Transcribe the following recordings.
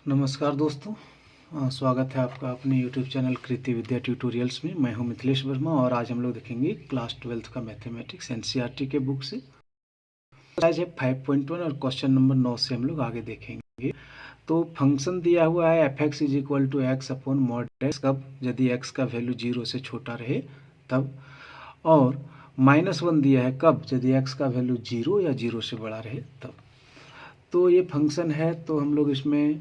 नमस्कार दोस्तों, स्वागत है आपका अपने YouTube चैनल कृति विद्या ट्यूटोरियल्स में। मैं हूं मिथिलेश वर्मा और आज हम लोग देखेंगे क्लास 12th का मैथमेटिक्स एनसीईआरटी के बुक से आज है 5.1 और क्वेश्चन नंबर 9 से हम लोग आगे देखेंगे। तो फंक्शन दिया हुआ है f(x = x upon mod x) कब, यदि x का वैल्यू 0 से छोटा रहे तब, और -1 दिया है कब, यदि x का वैल्यू 0 या 0 से बड़ा रहे तब। तो ये फंक्शन है, तो हम लोग इसमें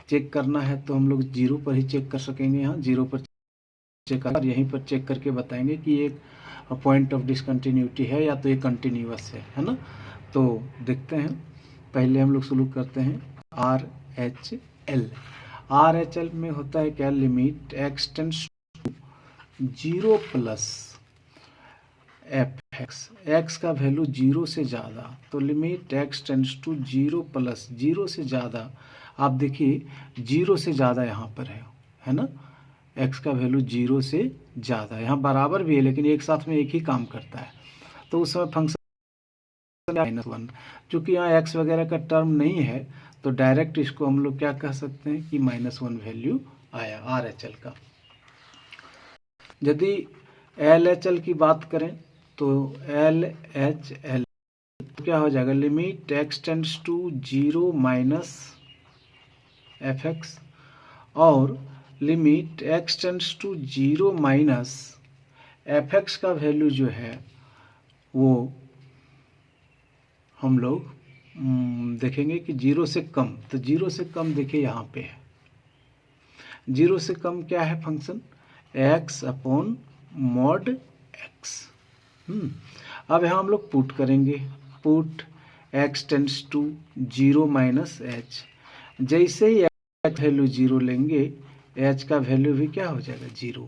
चेक करना है तो हम लोग 0 पर ही चेक कर सकेंगे। यहाँ 0 पर चेक कर, यहीं पर चेक करके बताएंगे कि एक पॉइंट ऑफ डिसकंटिन्यूटी है या तो ये कंटिन्यूअस है ना। तो देखते हैं, पहले हम लोग शुरू करते हैं RHL। RHL में होता है क्या, limit x tends to 0 plus fx, x का वैल्यू 0 से ज़्यादा, तो limit x tends to 0 plus 0 से ज़्यादा। आप देखिए 0 से ज़्यादा यहाँ पर है ना, x का वैल्यू 0 से ज़्यादा, यहाँ बराबर भी है लेकिन एक साथ में एक ही काम करता है। तो उस समय फंक्शन -1, चूँकि यहाँ x वगैरह का टर्म नहीं है तो डायरेक्ट इसको हम लोग क्या कह सकते हैं कि -1 वैल्यू आया RHL का। यदि LHL की बात करें तो LHL क्या हो जाएगा, limit x tends to 0 minus fx और limit x tends to 0 minus fx का वैल्यू जो है वो हम लोग देखेंगे कि 0 से कम। तो 0 से कम देखिए यहाँ पे है, 0 से कम क्या है function, x upon mod x। अब यहाँ हम लोग पुट करेंगे, put x tends to 0 minus h। जैसे ही h वैल्यू 0 लेंगे, h का वैल्यू भी क्या हो जाएगा 0।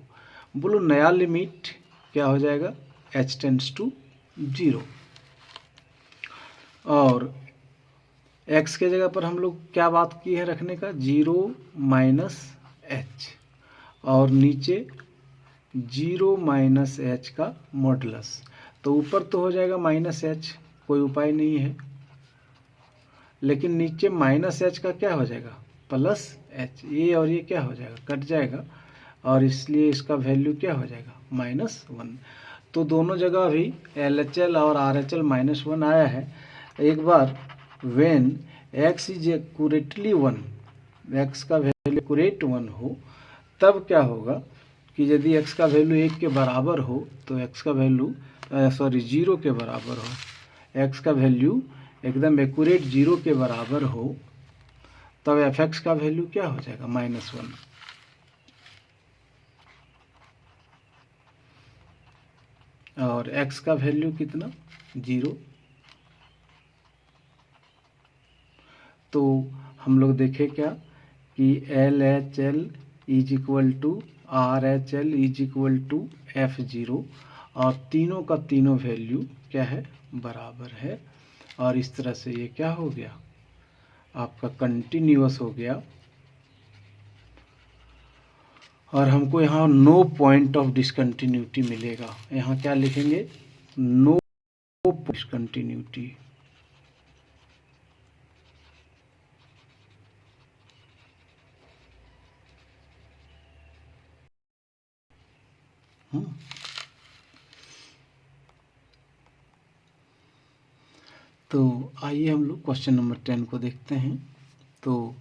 बोलो नया लिमिट क्या हो जाएगा, h टेंड्स टू 0, और x के जगह पर हम लोग क्या बात की है रखने का, 0 माइनस h, और नीचे 0 माइनस h का मॉडुलस। तो ऊपर तो हो जाएगा -h, कोई उपाय नहीं है, लेकिन नीचे -h का क्या हो जाएगा, +h। ये और ये क्या हो जाएगा, कट जाएगा, और इसलिए इसका वैल्यू क्या हो जाएगा -1। तो दोनों जगह भी LHL और RHL -1 आया है। एक बार when x is accurately 1, x का वैल्यू एक्यूरेट 1 हो, तब क्या होगा कि यदि x का वैल्यू 1 के बराबर हो तो x का वैल्यू 0 के बराबर हो, x का वैल्यू एकदम एक्यूरेट 0 के बराबर हो, तब fx का वैल्यू क्या हो जाएगा -1। और x का वैल्यू कितना, 0। तो हम लोग देखें क्या कि LHL = RHL = F0, और तीनों का तीनों वैल्यू क्या है, बराबर है, और इस तरह से ये क्या हो गया, आपका कंटिन्यूअस हो गया। और हमको यहाँ नो पॉइंट ऑफ डिसकंटिन्यूटी मिलेगा। यहाँ क्या लिखेंगे, नो डिसकंटिन्यूटी। तो आइए हम लोग क्वेश्चन नंबर 10 को देखते हैं। तो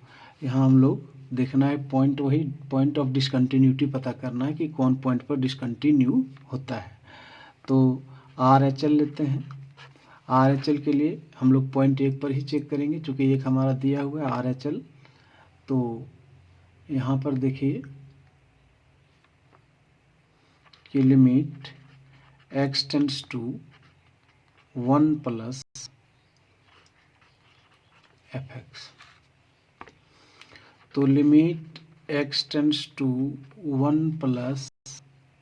यहाँ हम लोग देखना है पॉइंट, वही पॉइंट ऑफ डिसकंटिन्यूटी पता करना है कि कौन पॉइंट पर डिसकंटिन्यू होता है। तो RHL लेते हैं। RHL के लिए हम लोग पॉइंट 1 पर ही चेक करेंगे, चूँकि एक हमारा दिया हुआ है RHL। तो यहाँ पर देखिए कि limit x tends to 1 plus fx, तो limit x tends to 1 plus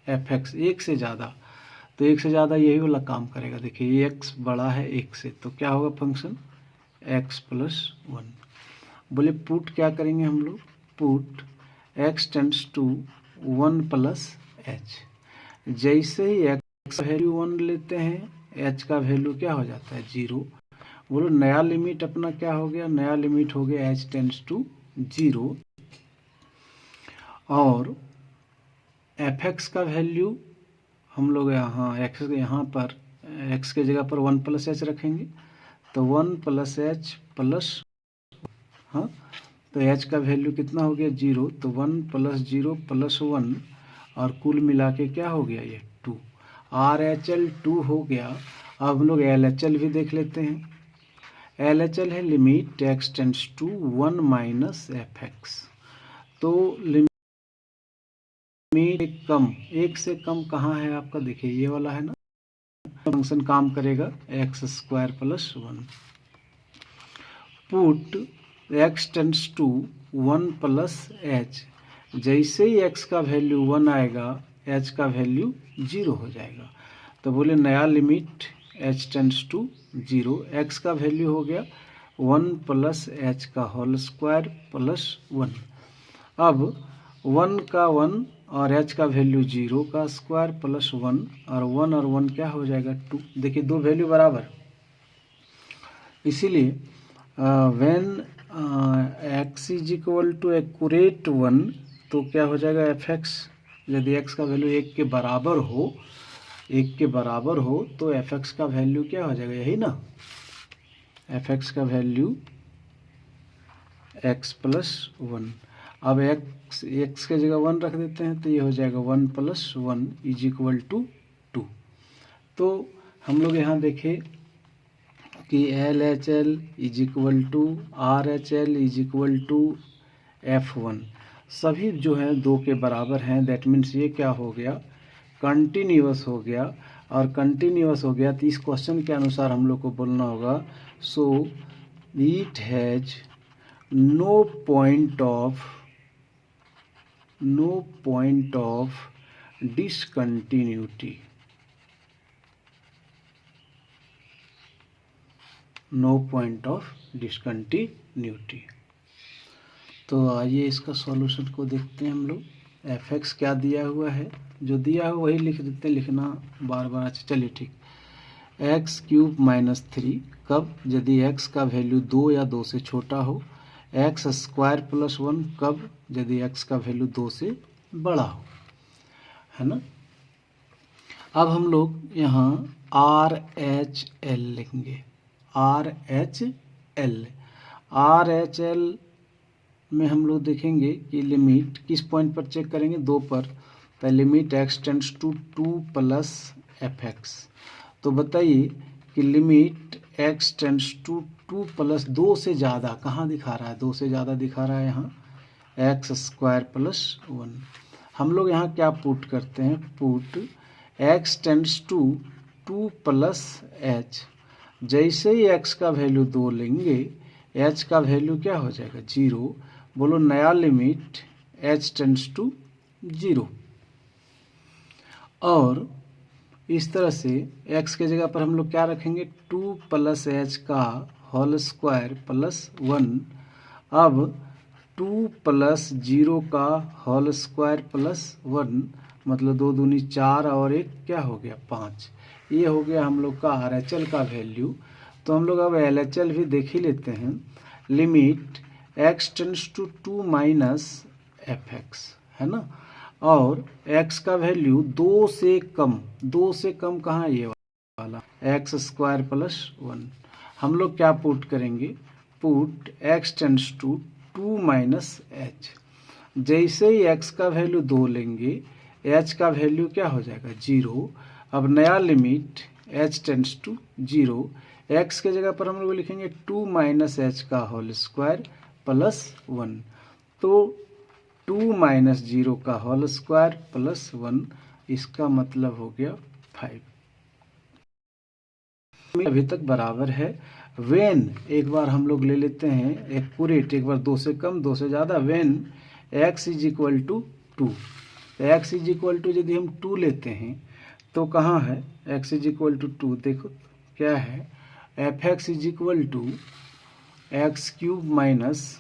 fx, एक से ज़्यादा, तो एक से ज़्यादा यही वाला काम करेगा। देखिए x बड़ा है 1 से, तो क्या होगा फंक्शन x + 1। बोले पुट क्या करेंगे हम लोग, put x tends to 1 plus h। जैसे ही x वैल्यू 1 लेते हैं, h का वैल्यू क्या हो जाता है 0। बोलो नया लिमिट अपना क्या हो गया, नया लिमिट हो गया h टेंड्स टू 0 और fx का वैल्यू हम लोग यहाँ यहाँ पर x के जगह पर 1 प्लस एच रखेंगे, तो 1 प्लस एच प्लस, हाँ तो h का वैल्यू कितना हो गया 0, तो 1 प्लस 0 प्लस 1 और कुल मिला के क्या हो गया ये 2, RHL 2 हो गया। अब हम लोग LHL भी देख लेते हैं। LHL है limit x tends to 1 minus fx, तो लिमिट कम, एक से कम कहाँ है आपका, देखिए ये वाला है ना, फंक्शन काम करेगा x square plus 1, put x tends to 1 plus h, जैसे ही x का वैल्यू 1 आएगा h का वैल्यू 0 हो जाएगा, तो बोले नया limit h tends to 0, x का वैल्यू हो गया 1 प्लस एच का होल स्क्वायर प्लस 1। अब 1 का 1 और h का वैल्यू 0 का स्क्वायर प्लस 1 और 1 क्या हो जाएगा 2। देखिए दो वैल्यू बराबर, इसीलिए when x is equal to accurate 1, तो क्या हो जाएगा fx, यदि x का वैल्यू 1 के बराबर हो, 1 के बराबर हो तो fx का वैल्यू क्या हो जाएगा, यही ना, fx का वैल्यू x प्लस 1। अब x के जगह 1 रख देते हैं, तो ये हो जाएगा 1 प्लस 1 इज इक्वल टू 2। तो हम लोग यहाँ देखें कि LHL is equal to RHL is equal to F1, सभी जो है 2 के बराबर हैं। दैट मीन्स ये क्या हो गया, कंटिन्यूअस हो गया, और कंटिन्यूअस हो गया तो इस क्वेश्चन के अनुसार हम लोग को बोलना होगा so it has no point of discontinuity, no point of discontinuity. तो आइए इसका सॉल्यूशन को देखते हैं हम लोग। fx क्या दिया हुआ है, जो दिया है वही लिख देते हैं, लिखना बार बार अच्छा, चलिए ठीक। एक्स क्यूब माइनस 3 कब, यदि x का वैल्यू 2 या 2 से छोटा हो। एक्स स्क्वायर प्लस 1 कब, यदि x का वैल्यू 2 से बड़ा हो, है ना। अब हम लोग यहाँ RHL लिखेंगे, RHL में हम लोग देखेंगे कि लिमिट किस पॉइंट पर चेक करेंगे, 2 पर, तो limit x tends to 2 plus fx। तो बताइए कि limit x tends to 2 plus 2 से ज़्यादा कहाँ दिखा रहा है, 2 से ज़्यादा दिखा रहा है यहाँ एक्स स्क्वायर प्लस 1। हम लोग यहाँ क्या पुट करते हैं, put x tends to 2 plus h, जैसे ही x का वैल्यू 2 लेंगे h का वैल्यू क्या हो जाएगा 0। बोलो नया लिमिट h टेंड्स टू 0, और इस तरह से x के जगह पर हम लोग क्या रखेंगे 2 प्लस एच का होल स्क्वायर प्लस 1। अब 2 प्लस 0 का होल स्क्वायर प्लस 1, मतलब 2 दूनी 4 और 1 क्या हो गया 5। ये हो गया हम लोग का RHL का वैल्यू। तो हम लोग अब LHL भी देख ही लेते हैं। Limit x tends to 2 minus fx, है ना, और x का वैल्यू 2 से कम कहाँ, ये वाला एक्स स्क्वायर प्लस 1। हम लोग क्या पुट करेंगे, put x tends to 2 minus h, जैसे ही x का वैल्यू 2 लेंगे h का वैल्यू क्या हो जाएगा 0। अब नया limit h tends to 0, x के जगह पर हम लोग लिखेंगे 2 माइनस एच का होल स्क्वायर प्लस 1। तो 2 माइनस 0 का होल स्क्वायर प्लस 1, इसका मतलब हो गया 5। अभी तक बराबर है। वेन एक बार हम लोग ले लेते हैं एक्यूरेट, एक बार 2 से कम 2 से ज़्यादा, when x is equal to 2। x is equal to यदि हम 2 लेते हैं तो कहाँ है x इज इक्वल टू 2, देखो क्या है, fx is equal to x cube minus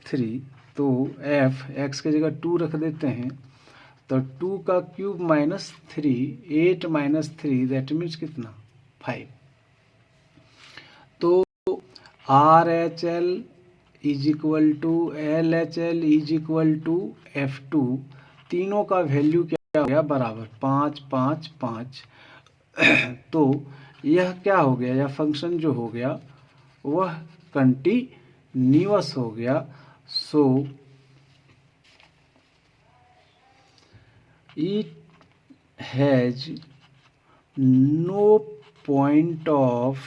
3। तो f x के जगह 2 रख देते हैं, तो 2 का cube minus 3, 8 minus 3 that means कितना 5। तो RHL is equal to LHL is equal to F2, तीनों का वैल्यू क्या हो गया बराबर 5 5 5। तो यह क्या हो गया, यह फंक्शन जो हो गया वह कंटिन्यूअस हो गया। So it has no point of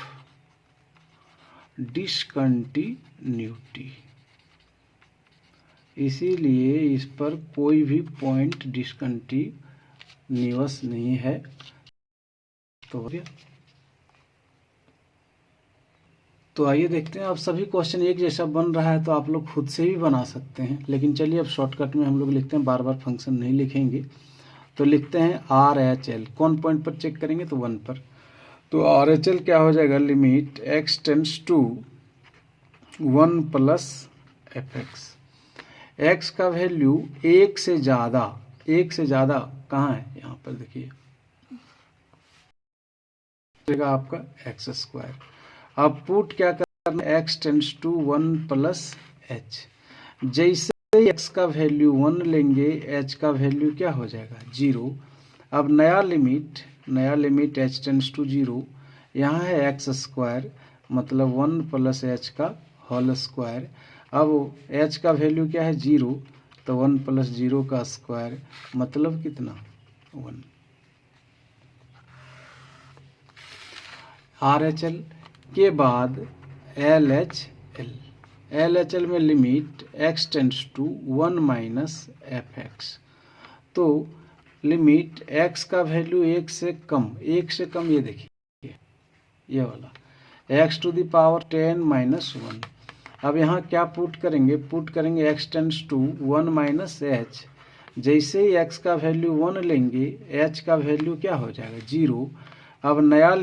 discontinuity, इसीलिए इस पर कोई भी पॉइंट डिसकंटिन्यूअस नहीं है। तो आइए देखते हैं। अब सभी क्वेश्चन एक जैसा बन रहा है तो आप लोग खुद से भी बना सकते हैं, लेकिन चलिए अब शॉर्टकट में हम लोग लिखते हैं, बार बार फंक्शन नहीं लिखेंगे। तो लिखते हैं RHL, कौन पॉइंट पर चेक करेंगे तो 1 पर। तो RHL क्या हो जाएगा, limit x tends to 1 plus fx। x का वैल्यू एक से ज़्यादा कहाँ है, यहाँ पर देखिए आपका x²। अब पुट क्या करना है, x tends to 1 plus h। जैसे x का वैल्यू 1 लेंगे h का वैल्यू क्या हो जाएगा 0। अब नया लिमिट h टेंड्स टू 0, यहाँ है x², मतलब 1 प्लस h का होल स्क्वायर। अब h का वैल्यू क्या है 0, तो 1 प्लस 0 का स्क्वायर मतलब कितना 1। RHL के बाद LHL में limit x tends to 1 minus fx। तो लिमिट x का वैल्यू एक से कम, ये देखिए ये वाला x to the power 10 minus 1। अब यहाँ क्या पुट करेंगे x tends to 1 minus h। जैसे ही x का वैल्यू 1 लेंगे h का वैल्यू क्या हो जाएगा 0। अब नया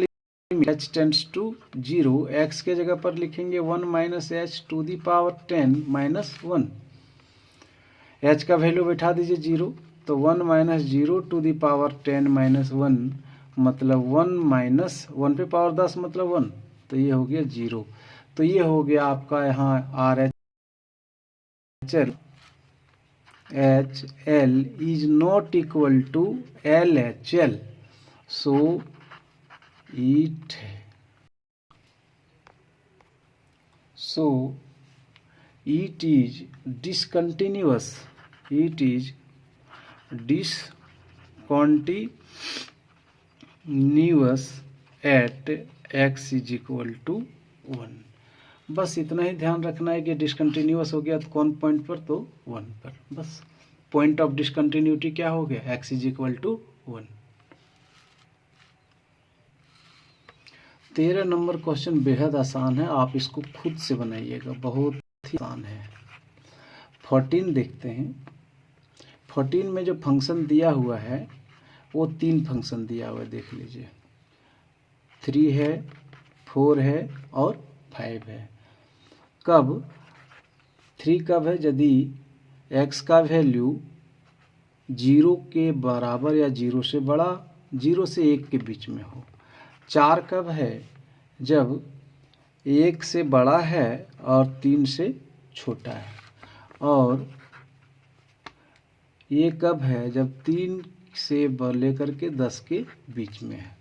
h टेंड्स टू 0, x के जगह पर लिखेंगे 1 minus h to the power 10 minus 1। h का वैल्यू बैठा दीजिए 0, तो 1 minus 0 to the power 10 minus 1 मतलब 1 माइनस 1 पे पावर 10 मतलब 1, तो ये हो गया 0। तो ये हो गया आपका यहाँ RHL is not equal to LHL। So it is discontinuous, at x is equal to 1। बस इतना ही ध्यान रखना है कि डिसकंटिन्यूअस हो गया तो कौन पॉइंट पर, तो 1 पर। बस पॉइंट ऑफ डिसकंटिन्यूटी क्या हो गया, x is equal to 1। 13 number question बेहद आसान है, आप इसको खुद से बनाइएगा, बहुत ही आसान है। 14 देखते हैं। 14 में जो फंक्शन दिया हुआ है वो 3 फंक्शन दिया हुआ है, देख लीजिए 3 है, 4 है और 5 है। कब 3 कब है, यदि x का वैल्यू 0 के बराबर या 0 से बड़ा, 0 से 1 के बीच में हो। 4 कब है, जब 1 से बड़ा है और 3 से छोटा है। और ये कब है, जब 3 से लेकर के 10 के बीच में है।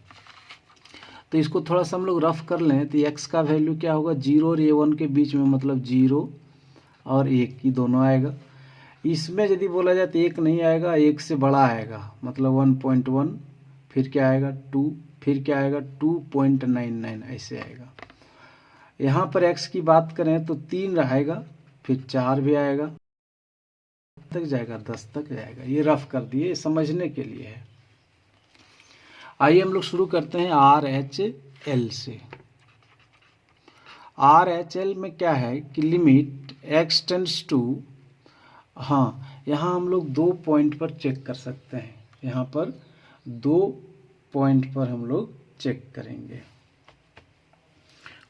तो इसको थोड़ा सा हम लोग रफ कर लें तो x का वैल्यू क्या होगा 0 और ये 1 के बीच में, मतलब 0 और 1 की दोनों आएगा। इसमें यदि बोला जाए तो 1 नहीं आएगा, 1 से बड़ा आएगा, मतलब 1.1, फिर क्या आएगा 2, फिर क्या आएगा 2.99 ऐसे आएगा। यहाँ पर x की बात करें तो 3 रहेगा, फिर 4 भी आएगा, तक जाएगा 10 तक जाएगा। ये रफ कर दिए, समझने के लिए है। आइए हम लोग शुरू करते हैं RHL से। RHL में क्या है कि लिमिट x टेंड्स टू, हाँ यहाँ हम लोग 2 पॉइंट पर चेक कर सकते हैं। यहाँ पर 2 पॉइंट पर हम लोग चेक करेंगे।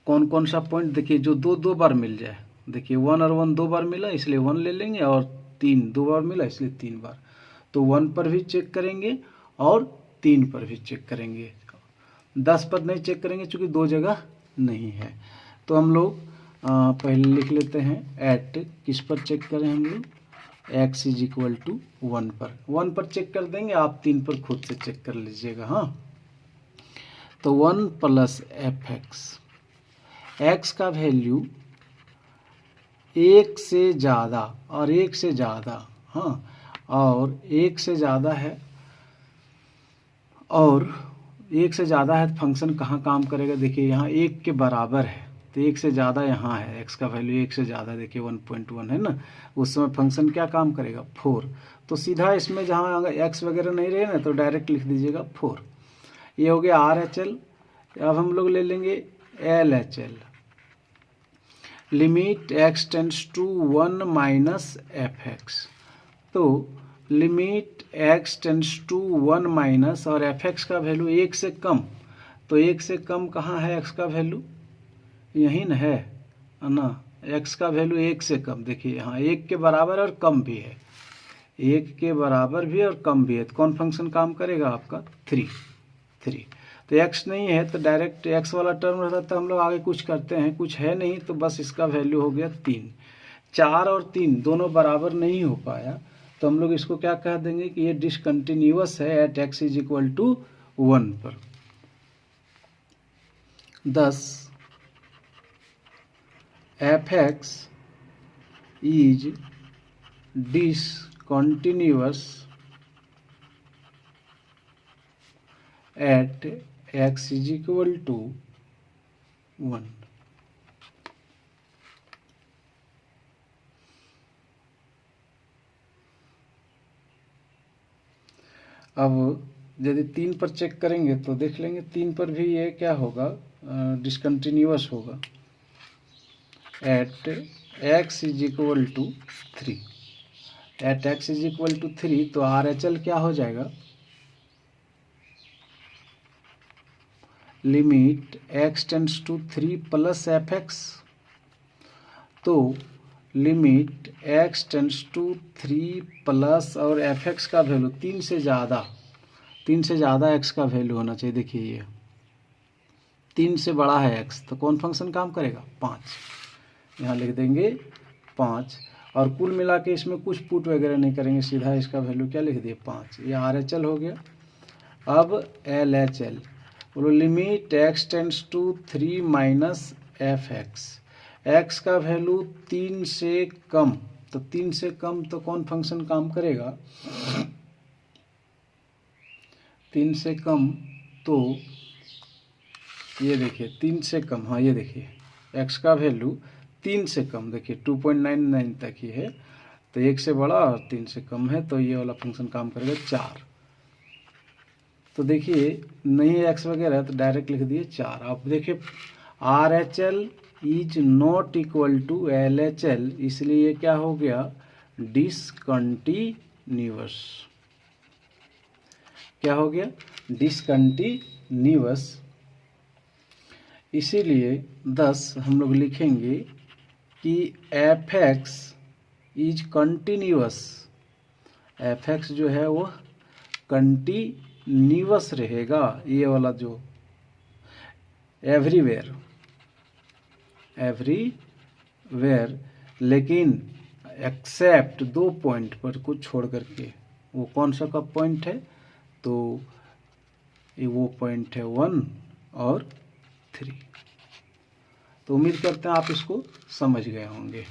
कौन कौन सा पॉइंट, देखिए जो 2 बार मिल जाए, देखिए 1 और 1 2 बार मिला इसलिए 1 ले लेंगे, और 3 2 बार मिला इसलिए 3 बार। तो 1 पर भी चेक करेंगे और 3 पर भी चेक करेंगे। 10 पर नहीं चेक करेंगे क्योंकि 2 जगह नहीं है। तो हम लोग पहले लिख लेते हैं एट, किस पर चेक करें हम लोग, x इज इक्वल टू 1 पर। 1 पर चेक कर देंगे, आप 3 पर खुद से चेक कर लीजिएगा। हाँ, तो 1 प्लस एफ एक्स का वैल्यू 1 से ज़्यादा और 1 से ज़्यादा, हाँ, और 1 से ज़्यादा है और 1 से ज़्यादा है तो फंक्शन कहाँ काम करेगा, देखिए यहाँ 1 के बराबर है तो 1 से ज़्यादा यहाँ है, x का वैल्यू 1 से ज़्यादा, देखिए 1.1 है ना, उस समय फंक्शन क्या काम करेगा 4। तो सीधा इसमें जहाँ x वगैरह नहीं रहे ना तो डायरेक्ट लिख दीजिएगा 4। ये हो गया RHL। अब हम लोग ले लेंगे LHL, limit x tends to 1 minus F X. तो limit x tends to 1 minus, और एफ एक्स का वैल्यू 1 से कम, तो 1 से कम कहाँ है x का वैल्यू, यही न है ना, x का वैल्यू 1 से कम, देखिए यहाँ 1 के बराबर और कम भी है, 1 के बराबर भी और कम भी है, तो कौन फंक्शन काम करेगा आपका 3। तो x नहीं है तो डायरेक्ट x वाला टर्म रहता तो हम लोग आगे कुछ करते हैं, कुछ है नहीं तो बस इसका वैल्यू हो गया 3। 4 और 3 दोनों बराबर नहीं हो पाया तो हम लोग इसको क्या कह देंगे कि ये डिसकंटिन्यूअस है at x is equal to 1 पर। 10 f x is discontinuous at x is equal to 1। अब यदि 3 पर चेक करेंगे तो देख लेंगे 3 पर भी ये क्या होगा, डिसकंटिन्यूअस होगा at x is equal to 3। At x is equal to 3 तो RHL क्या हो जाएगा, limit x tends to 3 plus F X. तो limit x tends to 3 plus और एफ एक्स का वैल्यू 3 से ज़्यादा x का वैल्यू होना चाहिए। देखिए ये 3 से बड़ा है x तो कौन फंक्शन काम करेगा 5, यहाँ लिख देंगे 5। और कुल मिला के इसमें कुछ पुट वगैरह नहीं करेंगे, सीधा इसका वैल्यू क्या लिख दिए 5। ये RHL हो गया। अब LHL, बोलो limit x tends to 3 minus F x का वैल्यू 3 से कम, तो 3 से कम तो कौन फंक्शन काम करेगा, 3 से कम तो ये देखिए 3 से कम, हाँ ये देखिए x का वैल्यू 3 से कम, देखिए 2.99 तक ही है, तो 1 से बड़ा और 3 से कम है तो ये वाला फंक्शन काम करेगा 4। तो देखिए नहीं है x वगैरह तो डायरेक्ट लिख दिए 4। अब देखिए RHL is not equal to LHL, इसलिए क्या हो गया डिसकंटिन्यूअस। क्या हो गया डिसकंटिन्यूअस। इसीलिए 10 हम लोग लिखेंगे कि F x is continuous, F x जो है वो कंटिन्यूअस रहेगा, ये वाला जो एवरीवेयर, लेकिन एक्सेप्ट 2 पॉइंट पर कुछ छोड़ करके, वो कौन सा का पॉइंट है, तो ये वो पॉइंट है 1 और 3। तो उम्मीद करते हैं आप इसको समझ गए होंगे।